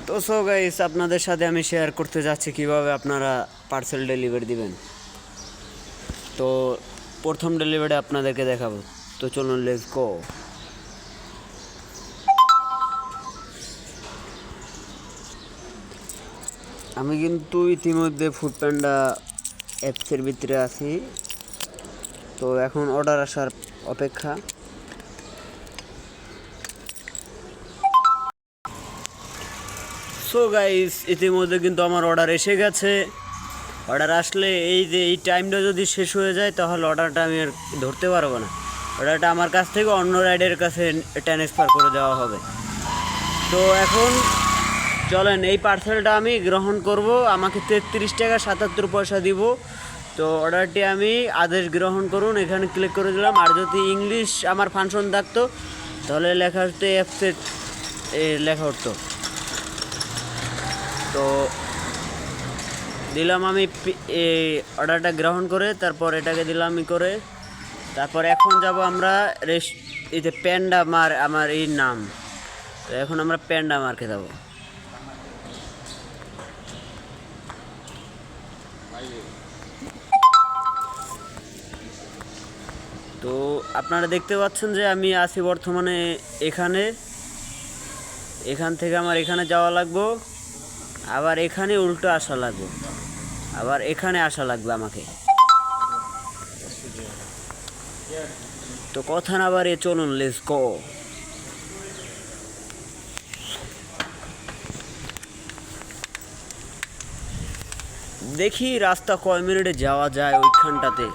তো so guys আপনাদের সাথে আমি শেয়ার করতে যাচ্ছি কিভাবে আপনারা পার্সেল ডেলিভারি দিবেন। তো প্রথম ডেলিভারি আপনাদেরকে দেখাবো। তো চলুন লেটস গো। আমি কিন্তু ইতিমধ্যে ফুড প্যান্ডা অ্যাপসের ভিতরে আছি। তো এখন অর্ডার আসার অপেক্ষা। সো গাইস ইতিমধ্যে কিন্তু আমার অর্ডার এসে গেছে। অর্ডার আসলে এই যে এই টাইমটা যদি শেষ হয়ে যায় তাহলে অর্ডারটা আমি আর ধরতে পারবো না। অর্ডারটা আমার কাছ থেকে অন্য রাইডের কাছে ট্রান্সফার করে দেওয়া হবে। তো এখন চলেন এই পার্সেলটা আমি গ্রহণ করব। আমাকে 33 টাকা 77 পয়সা দিব। তো অর্ডারটি আমি আদেশ গ্রহণ করুন এখানে ক্লিক করে দিলাম। আর যদি ইংলিশ আমার ফাংশন থাকতো তাহলে লেখা হতো অ্যাপসেট লেখা উঠতো। তো দিলাম আমি এই অর্ডারটা গ্রহণ করে, তারপর এটাকে দিলাম করে। তারপর এখন যাব আমরা এই যে প্যান্ডা আমার এই নাম। তো এখন আমরা প্যান্ডা মার্কে যাব। তো আপনারা দেখতে পাচ্ছেন যে আমি আছি বর্তমানে এখান থেকে আমার এখানে যাওয়া লাগবে, আবার এখানে উল্টো আসা লাগবে, আবার এখানে আসা লাগবে আমাকে। তো কথা না বাড়িয়ে চলুন লেটস গো। দেখি রাস্তা কয় মিনিটে যাওয়া যায় ওইখানটাতে।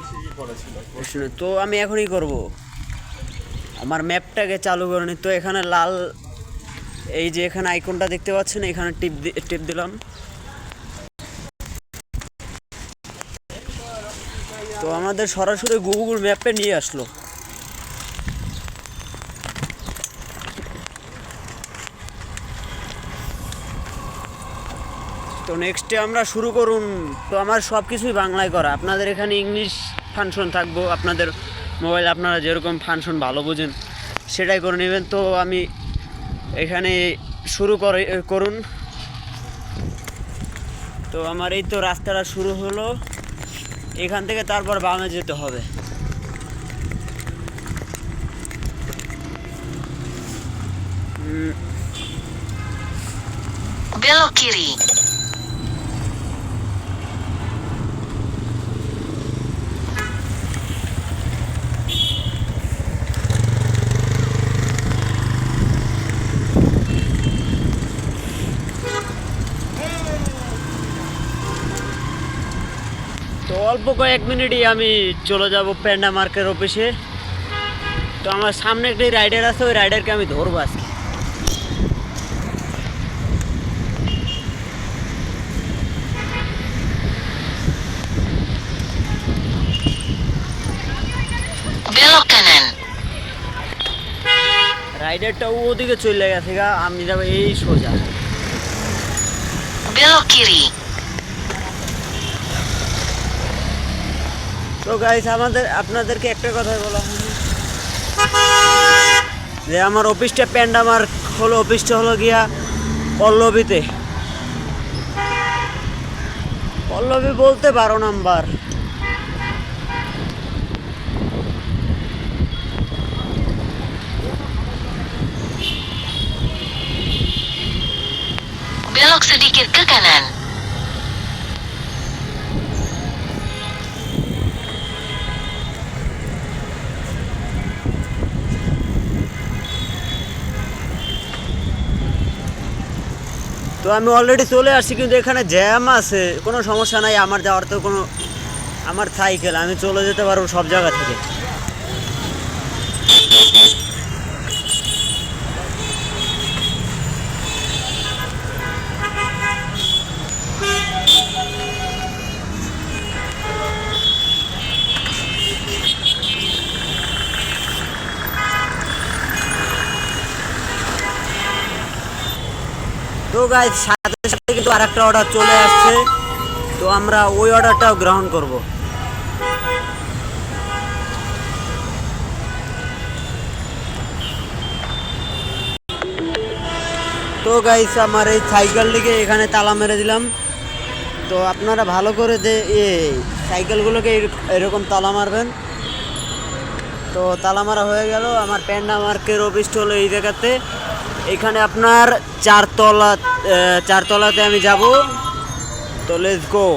তো আমি এখনই করব। আমার ম্যাপটাকে চালু করে নি। তো এখানে লাল এই যে এখানে আইকনটা দেখতে পাচ্ছেন, এখানে টিপ দিলাম। তো আমাদের সরাসরি গুগল ম্যাপে নিয়ে আসলো। তো নেক্সটে আমরা শুরু করুন। তো আমার সব কিছুই বাংলায় করা, আপনাদের এখানে ইংলিশ ফাংশন থাকবো। আপনাদের মোবাইল আপনারা যেরকম ফাংশন ভালো বোঝেন সেটাই করে নেবেন। তো আমি এখানে শুরু করুন। তো আমার এই তো রাস্তাটা শুরু হলো এখান থেকে, তারপর বামে যেতে হবে। Belok kiri. তো অল্প কয়েক মিনিটই আমি চলে যাব প্যান্ডা মার্কের অফিসে। তো আমার সামনে একটি রাইডার আছে, ওই রাইডারকে আমি ধরবো আজকে। Belok kanan. রাইডারটা ওদিকে চলে গেছে গা, আমি যাবো এই সোজা। Belok kiri. তো গাইস আপনাদেরকে একটা কথা বলা হয়নি যে আমার অফিসটা প্যান্ডা মার্ক হলো, অফিসটা হলো গিয়া পল্লবীতে। পল্লবী বলতে 12 number. Belok sedikit ke kanan. তো আমি অলরেডি চলে আসছি, কিন্তু এখানে জ্যাম আছে। কোনো সমস্যা নাই, আমার যাওয়ার তো কোনো, আমার সাইকেল, আমি চলে যেতে পারবো সব জায়গা থেকে। তো গাইস সাথে সাথে কিন্তু আরেকটা অর্ডার চলে আসছে। তো আমরা ওই অর্ডারটাও গ্রহণ করব। তো গাইস আমার এই সাইকেলটিকে এখানে তালা মেরে দিলাম। তো আপনারা ভালো করে সাইকেলগুলোকে এরকম তালা মারবেন। তো তালা মারা হয়ে গেল। আমার প্যান্ডা মার্কের অফিসটা হলো এই জায়গাতে। এখানে আপনার চারতলাতে আমি যাব। তো লেটস গো।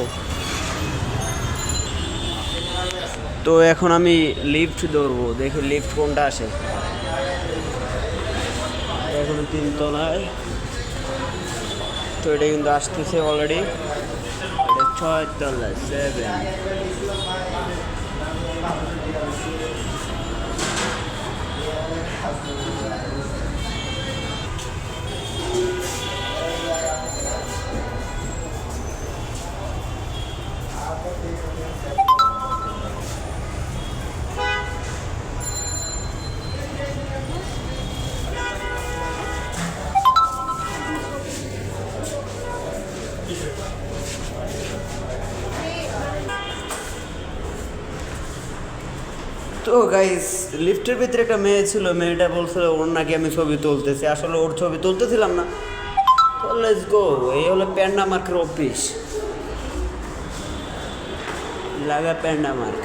তো এখন আমি লিফট ধরবো, দেখি লিফট কোনটা আসে। এখন 3 তলায়। তো এটা কিন্তু আসতেছে অলরেডি। এটা 6 তলায় 7। তো গাইস লিফটের ভিতরে একটা মেয়ে ছিল, মেয়েটা বলছিল ওর নাকি আমি ছবি তুলতেছি, আসলে ওর ছবি তুলতেছিলাম না। তো লেটস গো। এই হলো প্যান্ডা মার্কের অফিস, লাগা প্যান্ডা মার্ক।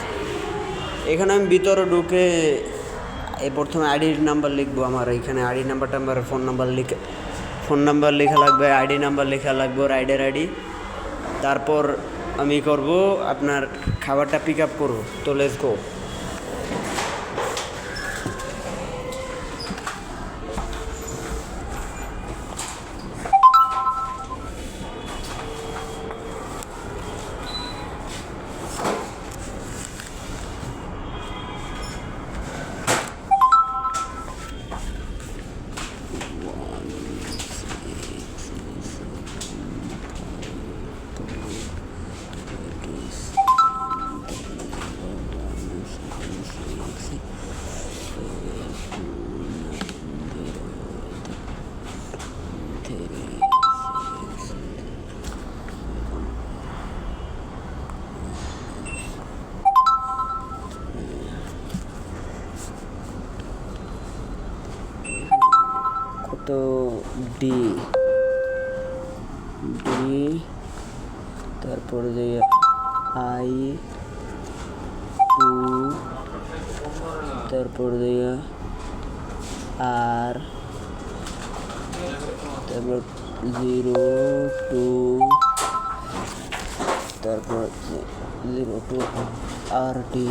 এখানে আমি ভিতরে ঢুকে প্রথমে আইডি নাম্বার লিখবো। আমার এখানে আইডি নাম্বার ফোন নাম্বার লেখা লাগবে, আইডি নাম্বার লেখা লাগবে, রাইডের আইডি। তারপর আমি করব আপনার খাবারটা পিক আপ করবো। তো লেটস গো। তো ডি তারপরে যে আই 2, তারপর দিয়ে আর, তারপর 02, তারপর 02 আর ডি।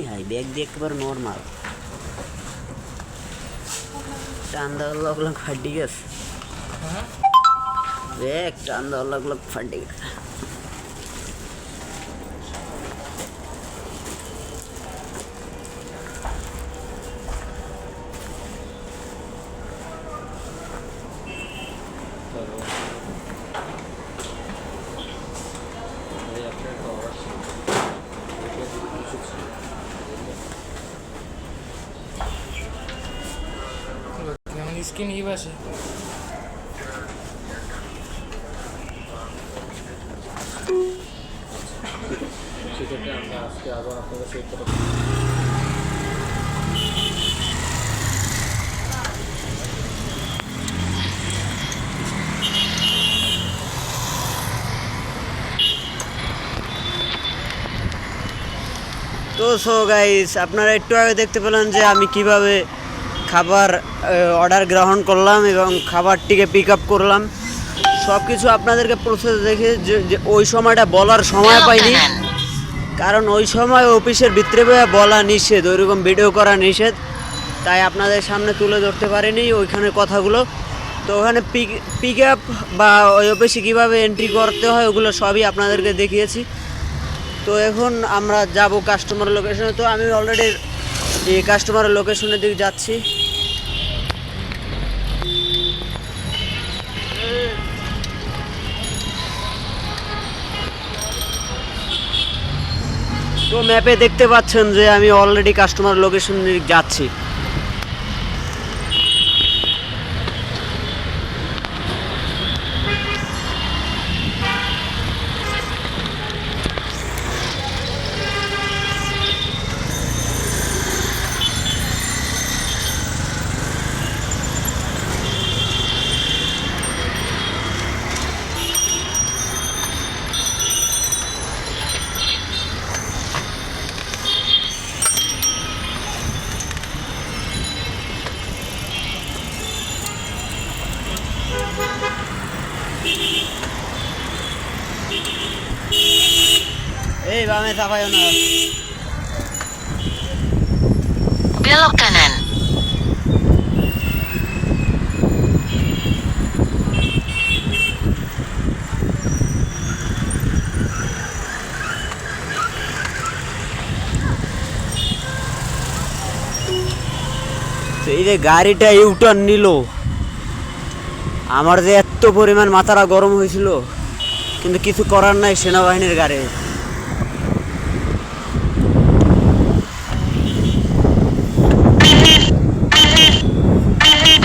হাই ব্যাগ দিয়ে একেবারে নর্মাল, টান দেওয়ার লগ ফাটি গেছে। ব্যাগ টান দেওয়ার লগ ফাটি গেছে। স্কিন ই বাসে সেক্ষেত্রে আমরা আজকে আবার আপনাদের সেই তো সো গাইস, আপনারা একটু আগে দেখতে পেলেন যে আমি কিভাবে খাবার অর্ডার গ্রহণ করলাম এবং খাবারটিকে পিক আপ করলাম। সব কিছু আপনাদেরকে প্রসেস দেখে যে ওই সময়টা বলার সময় Belok পাইনি, kanan. কারণ ওই সময় অফিসের ভিতরে বলা নিষেধ, ওইরকম ভিডিও করা নিষেধ, তাই আপনাদের সামনে তুলে ধরতে পারিনি ওইখানে কথাগুলো। তো ওখানে পিক আপ বা ওই অফিসে কীভাবে এন্ট্রি করতে হয় ওগুলো সবই আপনাদেরকে দেখিয়েছি। তো এখন আমরা যাব কাস্টমার লোকেশনে। তো আমি অলরেডি এই কাস্টমারের লোকেশনের দিকে যাচ্ছি। তো ম্যাপে দেখতে পাচ্ছেন যে আমি অলরেডি কাস্টমার লোকেশনে যাচ্ছি। এই বামে তাকায়ও না। Belok kanan. তো এই যে গাড়িটা ইউটার্ন নিল, আমার যে এত পরিমাণ মাথাটা গরম হয়েছিল, কিন্তু কিছু করার নাই, সেনাবাহিনীর গাড়ি।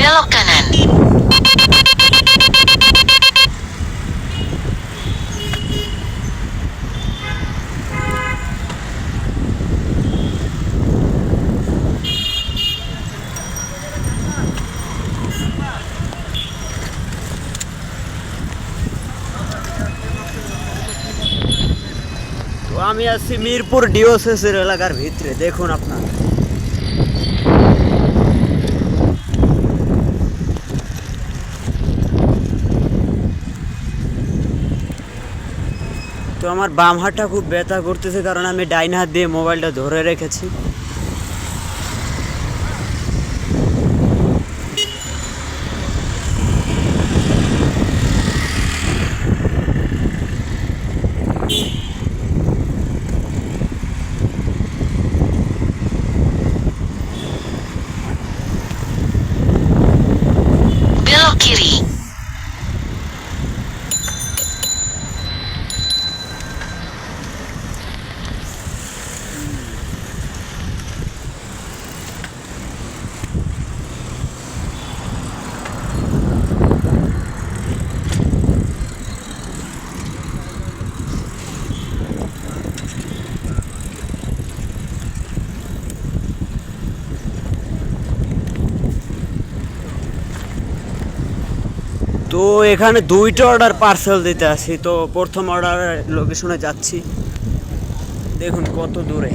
Belok kanan. তো আমি আছি মিরপুর ডিওসিসের এলাকার ভিতরে, দেখুন আপনার। তো আমার বাম হাতটা খুব ব্যথা করতেছে, কারণ আমি ডাইন হাত দিয়ে মোবাইলটা ধরে রেখেছি। Belok kiri. তো এখানে দুইটা অর্ডার পার্সেল দিতে আসি। তো প্রথম অর্ডার লোকেশনে যাচ্ছি, দেখুন কত দূরে।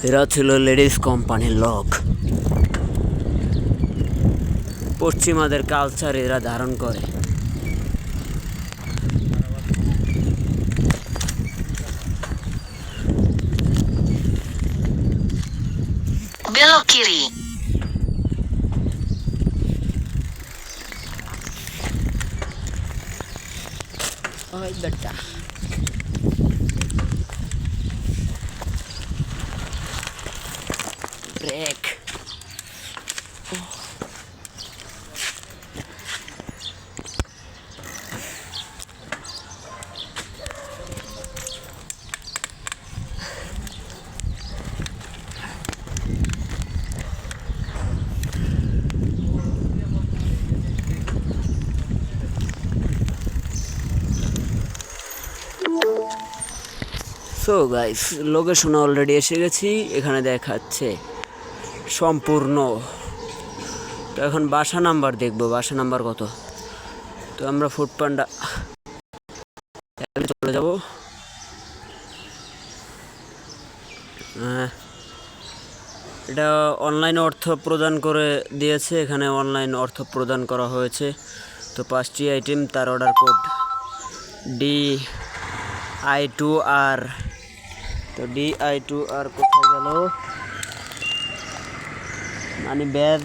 এরা ছিল লেডিস কোম্পানির লোক। পশ্চিমাদের কালচার এরা ধারণ করে। Belok kiri. ওই বেটা, ব্রেক। সো গাইস লোকেশনে অলরেডি এসে গেছি, এখানে দেখাচ্ছে সম্পূর্ণ। তো এখন বাসা নাম্বার দেখবো, বাসা নাম্বার কত। তো আমরা ফুড পান্ডা চলে যাব। এটা অনলাইন অর্থ প্রদান করে দিয়েছে, এখানে অনলাইন অর্থ প্রদান করা হয়েছে। তো 5টি আইটেম, তার অর্ডার কোড DI2R। তো DI2R কোথায় গেল? মানে ব্যাগ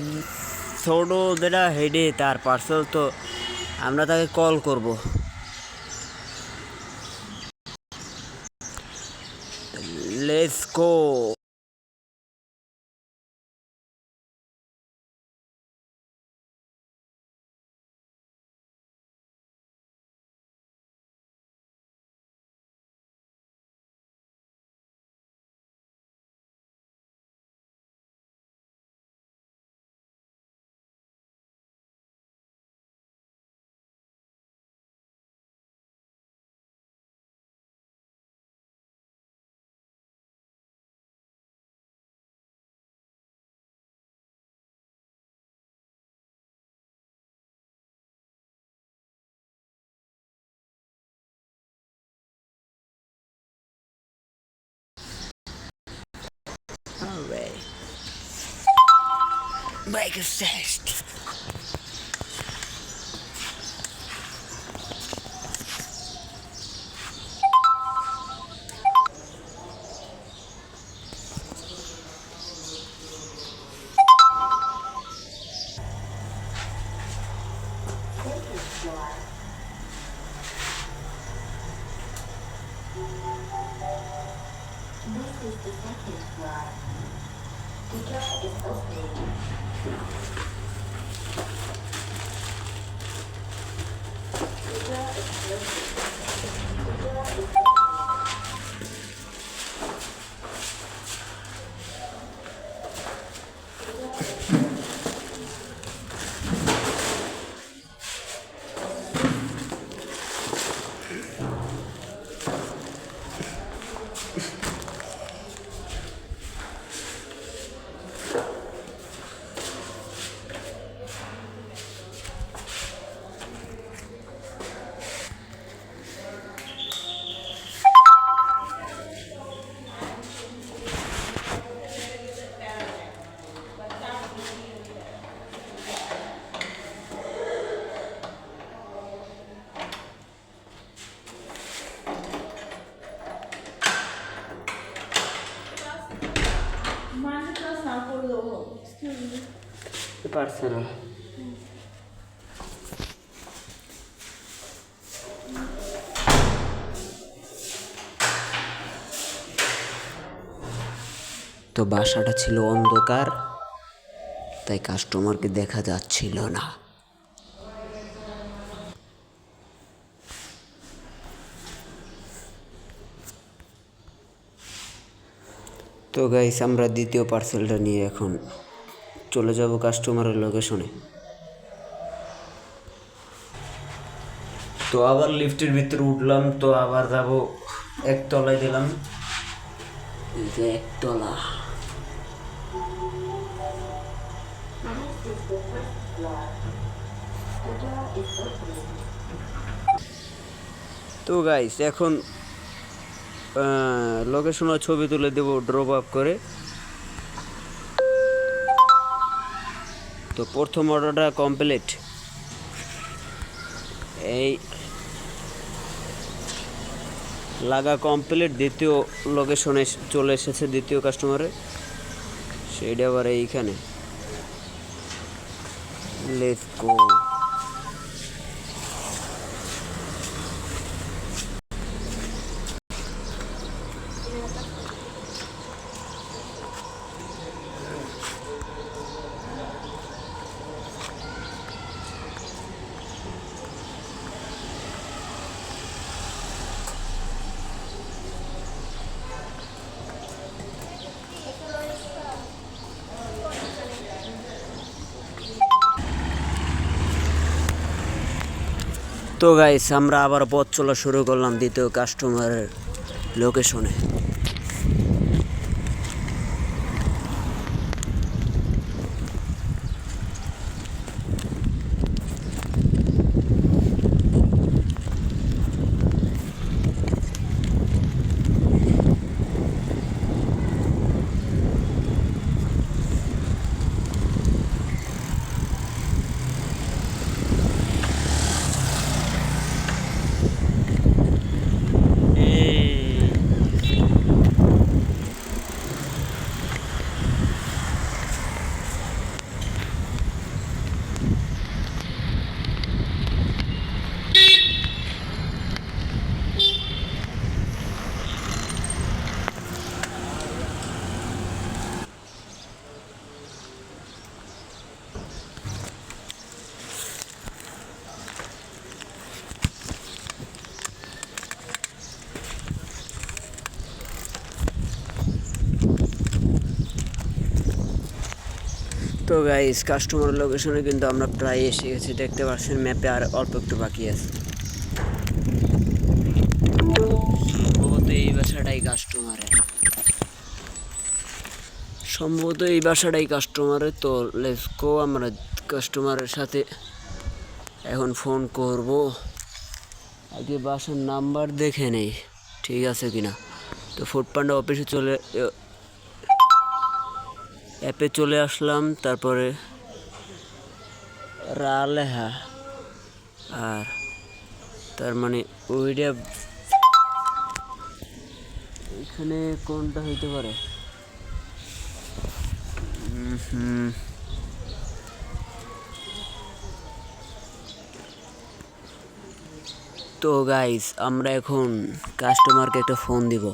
ছোট যেটা হেডে তার পার্সেল, তো আমরা তাকে কল করব। Let's go. Breakfast. Parcel. তো বাসাটা ছিল অন্ধকার, তাই কাস্টমারকে দেখা যাচ্ছিল না। তো গাইস আমরা দ্বিতীয় পার্সেলটা নিয়ে এখন চলে যাব কাস্টমারের লোকেশনে। তো আবার লিফটের ভিতরে উঠলাম, তো আবার যাব একতলায় দিলাম, এই যে একতলা। তো গাইস এখন লোকেশনের ছবি তুলে দেবো ড্রপ আপ করে। তো প্রথম অর্ডারটা কমপ্লিট, এই লাগা কমপ্লিট। দ্বিতীয় লোকেশনে চলে এসেছে, দ্বিতীয় কাস্টমারে, সেইটা আবার এইখানে। Let's go. তো গাইস আমরা আবার পথ চলা শুরু করলাম দ্বিতীয় কাস্টমারের লোকেশনে। তো গাইস কাস্টমার লোকেশনে কিন্তু আমরা প্রায় এসে গেছি, দেখতে পাচ্ছেন ম্যাপে আর অল্প একটু বাকি আছে। সম্ভবত এই বাসাটাই কাস্টমারের। তো লেটস গো, আমরা কাস্টমারের সাথে এখন ফোন করব। আগে বাসার নাম্বার দেখে নেই ঠিক আছে কিনা। তো ফুড পান্ডা অফিসে অ্যাপে চলে আসলাম, তারপরে রালেহা আর তার মানে ওইটা এখানে কোনটা হইতে পারে। তো গাইস আমরা এখন কাস্টমারকে একটা ফোন দিব।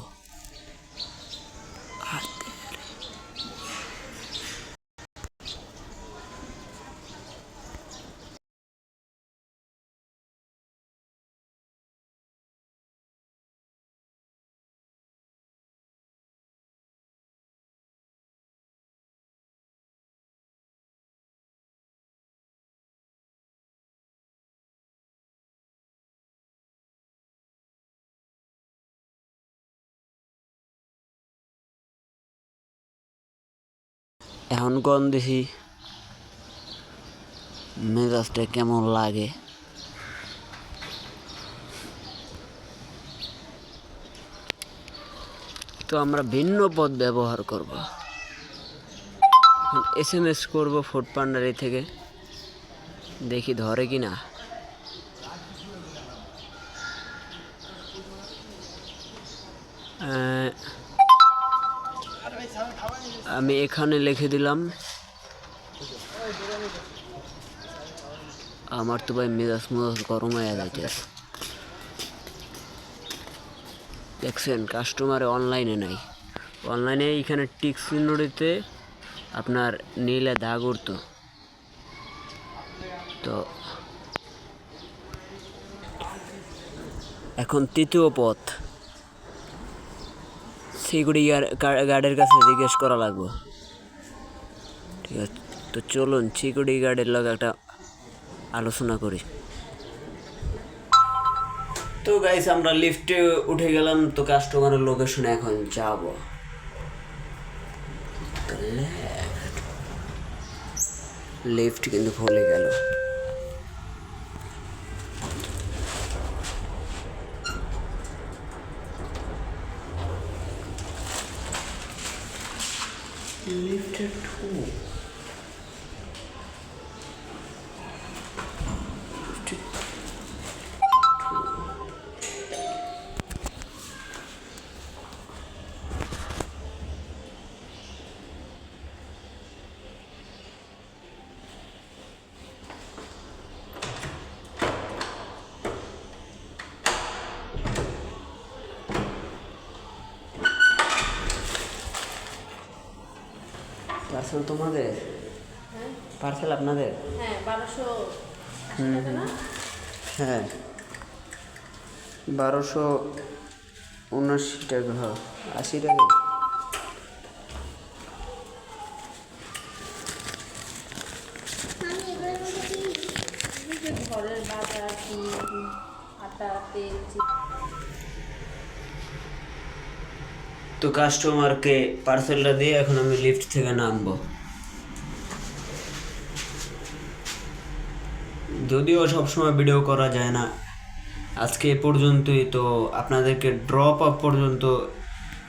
এখন কোন দেখি মেজাজটা কেমন লাগে। তো আমরা ভিন্ন পথ ব্যবহার করব। SMS করব ফুড পান্ডারি থেকে, দেখি ধরে কিনা। আমি এখানে লিখে দিলাম। আমার তো ভাই মেজাজ গরম হয়ে যাইতেছে। দেখছেন কাস্টমারে অনলাইনে নাই, অনলাইনে এখানে টিক চিহ্নটিতে আপনার নীলে দাগ উঠতো। তো এখন তৃতীয় পথ সিকিউরিটি গার্ডের কাছে জিজ্ঞেস করা লাগবে। ঠিক আছে, তো চলুন সিকিউরিটি গার্ডের লগে একটা আলোচনা করি। তো গাইস আমরা লিফটে উঠে গেলাম। তো কাস্টমারের লোকেশনে এখন যাব। লিফট কিন্তু খুলে গেল। লিফটে পার্সেল তোমাদের? পার্সেল আপনাদের? হ্যাঁ 1280 টাকা না? হ্যাঁ 1279 টাকা, 80 টাকা। ঘরের বাজার, আটা, তেল। তো কাস্টমারকে পার্সেলটা দিয়ে এখন আমি লিফট থেকে নামবো। যদিও সবসময় ভিডিও করা যায় না, আজকে এ পর্যন্তই। তো আপনাদেরকে ড্রপ আপ পর্যন্ত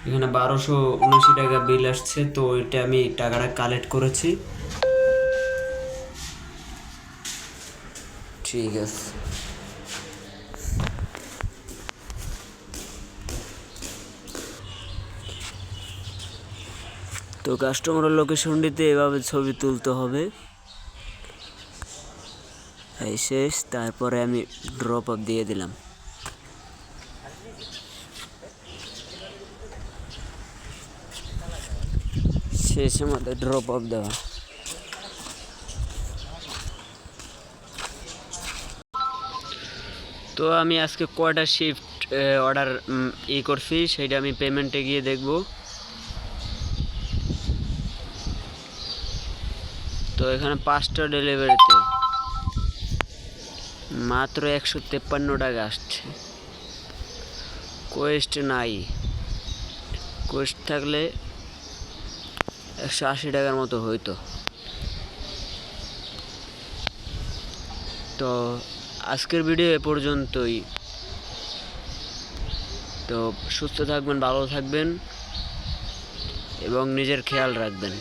এখানে 1279 টাকা বিল আসছে। তো এটা আমি টাকাটা কালেক্ট করেছি। ঠিক আছে। তো কাস্টমারের লোকেশনটিতে এভাবে ছবি তুলতে হবে। এই শেষ, তারপরে আমি ড্রপ আপ দিয়ে দিলাম। শেষ আমাদের ড্রপ আপ দেওয়া। তো আমি আজকে কয়টা শিফট অর্ডার করছি সেটা আমি পেমেন্টে গিয়ে দেখব। তো এখানে 5টা ডেলিভারিতে মাত্র 153 টাকা আসছে। কোয়েস্ট নাই, কোয়েস্ট থাকলে 180 টাকার মতো হইতো। তো আজকের ভিডিও এ পর্যন্তই। তো সুস্থ থাকবেন, ভালো থাকবেন এবং নিজের খেয়াল রাখবেন।